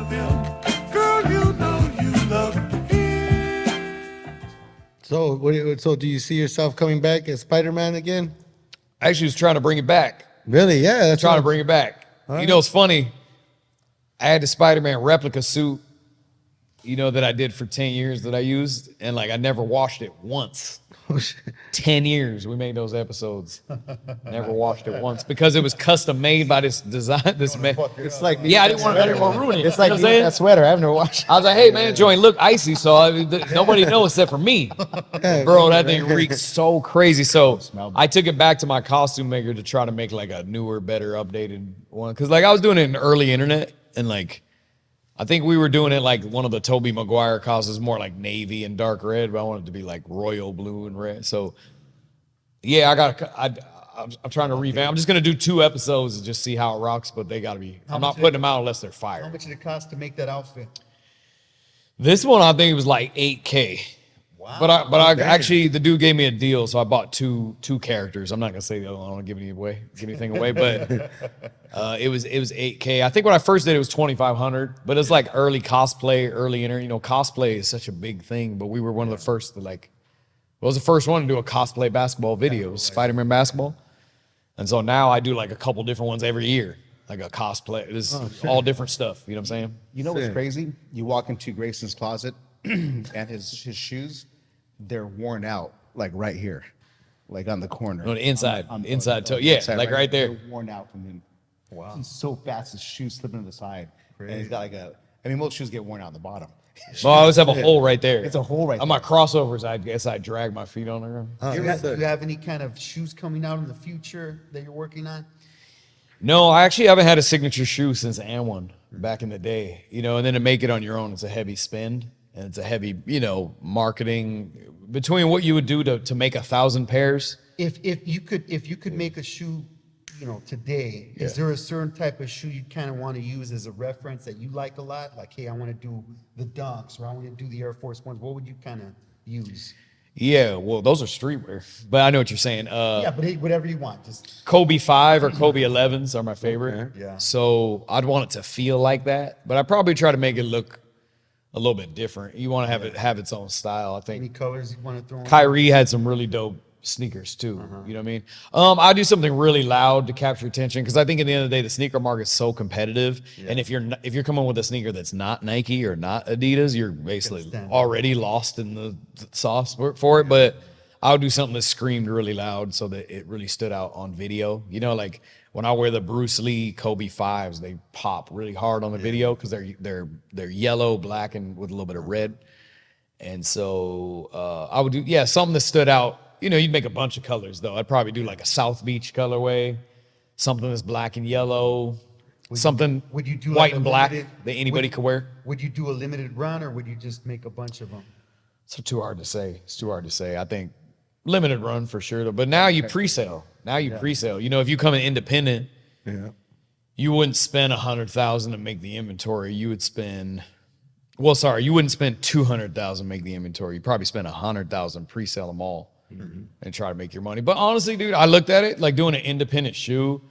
them. Girl, you know you love him. So, so do you see yourself coming back as Spider-Man again? I actually was trying to bring it back. Really? Yeah, that's Trying to bring it back. You know, it's funny. I had the Spider-Man replica suit, you know, that I did for 10 years that I used, and like I never washed it once. 10 years we made those episodes. Never washed it once because it was custom made by this design. This man. It's like Yeah, I didn't want to ruin it. It's like you know what I'm saying? that sweater. I've never watched. I was like, hey man, joint look icy, so I mean, nobody knows except for me. Bro, that thing reeks so crazy. So I took it back to my costume maker to try to make like a newer, better, updated one. Cause like I was doing it in early internet, and like I think we were doing it like one of the Tobey Maguire costumes, more like navy and dark red, but I wanted it to be like royal blue and red. So yeah, I'm trying to revamp. I'm just gonna do 2 episodes and just see how it rocks, but they gotta be. I'm not putting them out unless they're fire. How much did it cost to make that outfit? This one I think it was like $8K. Wow. But I actually, the dude gave me a deal, so I bought two characters. I'm not gonna say the other one. I don't want to give anything away, but it was $8K. I think when I first did it was $2,500, but it's like early cosplay, early internet. You know, cosplay is such a big thing, but we were one of the first to like. I was the first one to do a cosplay basketball video, Spider-Man basketball, and so now I do like a couple different ones every year, like a cosplay. It's all different stuff. You know what I'm saying? You know what's crazy? You walk into Grayson's closet, and his shoes, they're worn out, like right here, like on the corner. On the inside, inside toe. the Yeah, inside, like right there. They're worn out from him. Wow. He's so fast, his shoes slipping to the side. And he's got like I mean, most shoes get worn out on the bottom. Well, I always have a hole right there. It's a hole right on my crossovers. I guess I drag my feet on there. Do you have any kind of shoes coming out in the future that you're working on? No, I actually haven't had a signature shoe since And1 back in the day. You know, and then to make it on your own, it's a heavy spend and it's a heavy, you know, marketing between what you would do to make 1,000 pairs. If you could make a shoe, you know, today, is there a certain type of shoe you kind of want to use as a reference that you like a lot? Like, hey, I want to do the Dunks or I want to do the Air Force Ones. What would you kind of use? Yeah, well, those are streetwear, but I know what you're saying. Yeah, but hey, whatever you want. Just Kobe 5 or Kobe 11s are my favorite. Okay. Yeah. So I'd want it to feel like that, but I probably try to make it look a little bit different. You want to have it have its own style. I think any colors you want to throw in? Kyrie had some really dope sneakers too. You know what I mean? I do something really loud to capture attention because I think at the end of the day, the sneaker market's so competitive. And if you're coming with a sneaker that's not Nike or not Adidas, you're basically already lost in the sauce for it. But I'll do something that screamed really loud so that it really stood out on video. You know, like when I wear the Bruce Lee Kobe 5s, they pop really hard on the video because they're yellow, black, and with a little bit of red. And so I would do something that stood out. You know, you'd make a bunch of colors, though. I'd probably do like a South Beach colorway, something that's black and yellow, would you do white like and black that anybody could wear. Would you do a limited run or would you just make a bunch of them? It's too hard to say. It's too hard to say. I think limited run for sure, though. But now you pre-sale. Pre-sale. You know, if you come in independent, you wouldn't spend $100,000 to make the inventory. You would spend... Well, sorry, you wouldn't spend $200,000 to make the inventory. You'd probably spend $100,000 pre-sell them all. And try to make your money. But honestly, dude, I looked at it like doing an independent shoe.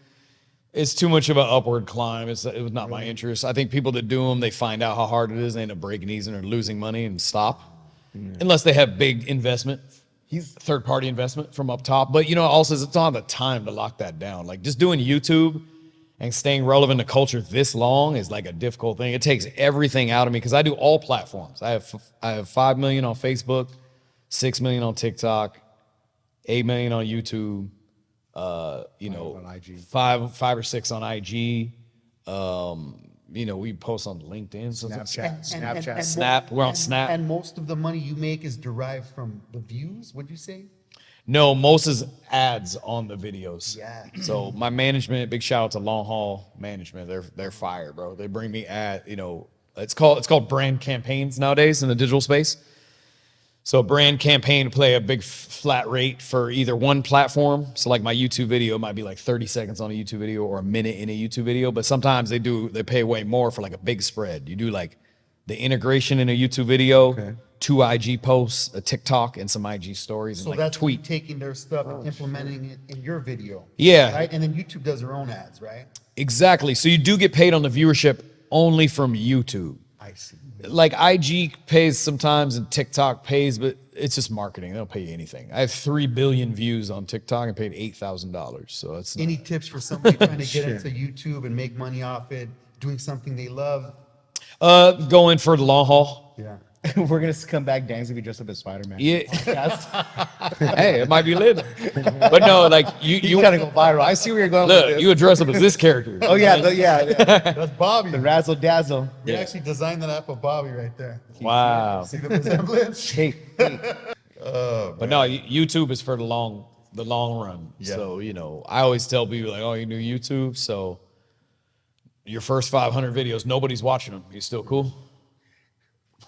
It's too much of an upward climb. It was not my interest. I think people that do them, they find out how hard it is. They end up breaking these and are losing money and stop. Unless they have big investment, third-party investment from up top. But, you know, also it's not the time to lock that down. Like just doing YouTube and staying relevant to culture this long is like a difficult thing. It takes everything out of me because I do all platforms. I have 5 million on Facebook, 6 million on TikTok, 8 million on YouTube, you know, on IG. five or six on IG. You know, we post on LinkedIn, Snapchat. Snap. We're on Snap. And most of the money you make is derived from the views, would you say? No, most is ads on the videos. Yeah. So my management, big shout out to Long Haul Management. They're fire, bro. They bring me you know, it's called brand campaigns nowadays in the digital space. So a brand campaign play a big flat rate for either one platform. So like my YouTube video might be like 30 seconds on a YouTube video or a minute in a YouTube video. But sometimes they pay way more for like a big spread. You do like the integration in a YouTube video, 2 IG posts, a TikTok, and some IG stories, and like that's a tweet. Taking their stuff and implementing it in your video. Yeah. Right? And then YouTube does their own ads, right? Exactly. So you do get paid on the viewership only from YouTube. I see. Like IG pays sometimes and TikTok pays, but it's just marketing. They don't pay you anything. I have 3 billion views on TikTok and paid $8,000. So it's not, Any tips for somebody trying to get into YouTube and make money off it, doing something they love? going for the long haul. Yeah. We're gonna come back dancing if we dress up as Spider-Man. Yeah. Podcast. Hey, it might be lit. But no, like You gotta go viral. I see where you're going with look, this. you would dress up as this character. Oh yeah, yeah. That's Bobby. The razzle dazzle. We actually designed that app of Bobby right there. Wow. See the resemblance? Hey, But no, YouTube is for the long run. Yeah. So, I always tell people like, oh, you do YouTube, so your first 500 videos, nobody's watching them. You still cool?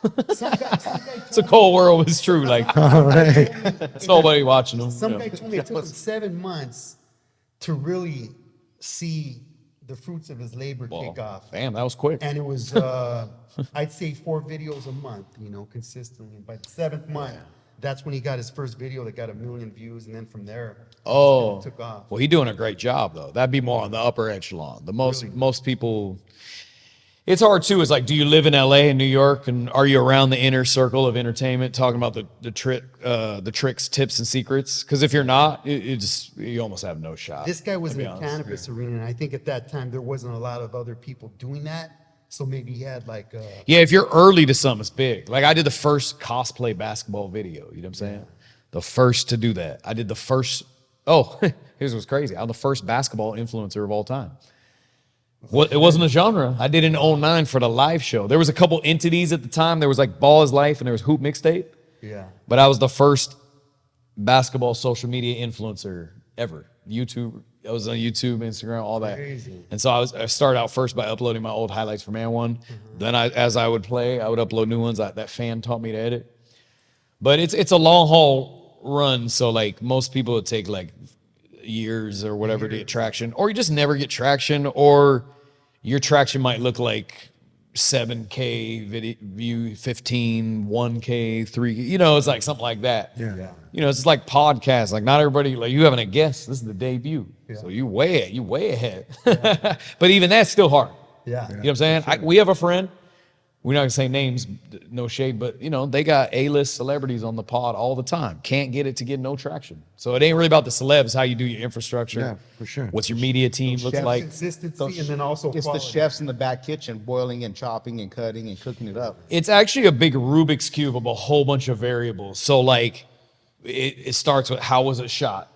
It's a cold world, but it's true. Like, All right. it's nobody watching them. Some you know. guy told me it took him 7 months to really see the fruits of his labor Well, take off. damn, that was quick. And it was, I'd say 4 videos a month, consistently. By the 7th month, that's when he got his first video that got 1 million views. And then from there, Oh, it took off. well, he's doing a great job though. That'd be more on the upper echelon. The most people. It's hard too. It's like, do you live in LA and New York, and are you around the inner circle of entertainment, talking about the tricks, tips, and secrets? Because if you're not, you almost have no shot. This guy was to in be the honest. cannabis arena, and I think at that time there wasn't a lot of other people doing that. So maybe he had like, Yeah, if you're early to something, it's big. Like I did the first cosplay basketball video. You know what I'm saying? The first to do that. I did the first. Oh, here's what's crazy. I'm the first basketball influencer of all time. Well, it wasn't a genre. I did it in 09 for the live show. There was a couple entities at the time. There was like Ball is Life and there was Hoop Mixtape. yeah. But I was the first basketball social media influencer ever. YouTube. I was on YouTube, Instagram, all that. Crazy. And so I started out first by uploading my old highlights from Man One. Then as I would play, I would upload new ones. That fan taught me to edit. But it's a long haul run. So like most people would take like years or whatever to get traction, or you just never get traction, or your traction might look like 7K video view, 15, 1K, 3, it's like something like that. Yeah. It's just like podcasts. Like not everybody, like you having a guest, this is the debut. So you way ahead. But even that's still hard. Yeah. You know what I'm saying? We have a friend, we're not gonna say names, no shade, but they got A-list celebrities on the pod all the time. Can't get it to get no traction. So it ain't really about the celebs, how you do your infrastructure. Yeah, for sure. What's your media team looks chefs like. Consistency, and then also it's quality. the chefs in the back kitchen boiling and chopping and cutting and cooking it up. It's actually a big Rubik's Cube of a whole bunch of variables. So like it starts with how was it shot?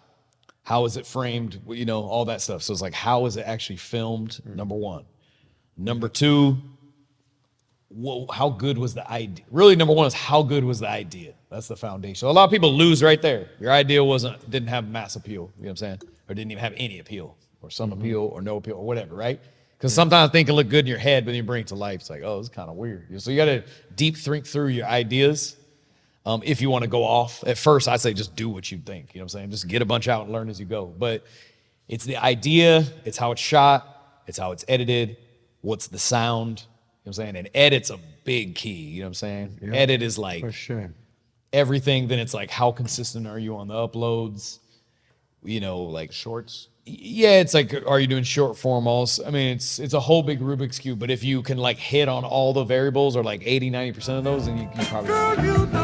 How is it framed? All that stuff. So it's like, how is it actually filmed? Number one. Number two, how good was the idea? Really, number one is how good was the idea? That's the foundation. A lot of people lose right there. Your idea didn't have mass appeal, you know what I'm saying? Or didn't even have any appeal, or some appeal, or no appeal, or whatever, right? Because sometimes things can look good in your head, but then you bring it to life. It's like, oh, this is kind of weird. So you got to deep think through your ideas if you want to go off. At first, I'd say just do what you think. You know what I'm saying? Just get a bunch out and learn as you go. But it's the idea, it's how it's shot, it's how it's edited, what's the sound. You know what I'm saying? And edit's a big key. You know what I'm saying? Yeah. Edit is like For sure. everything. Then it's like, how consistent are you on the uploads? Like Shorts. yeah, it's like, are you doing short form also? I mean, it's a whole big Rubik's Cube, but if you can like hit on all the variables or like 80, 90% of those, then you probably. Girl, you know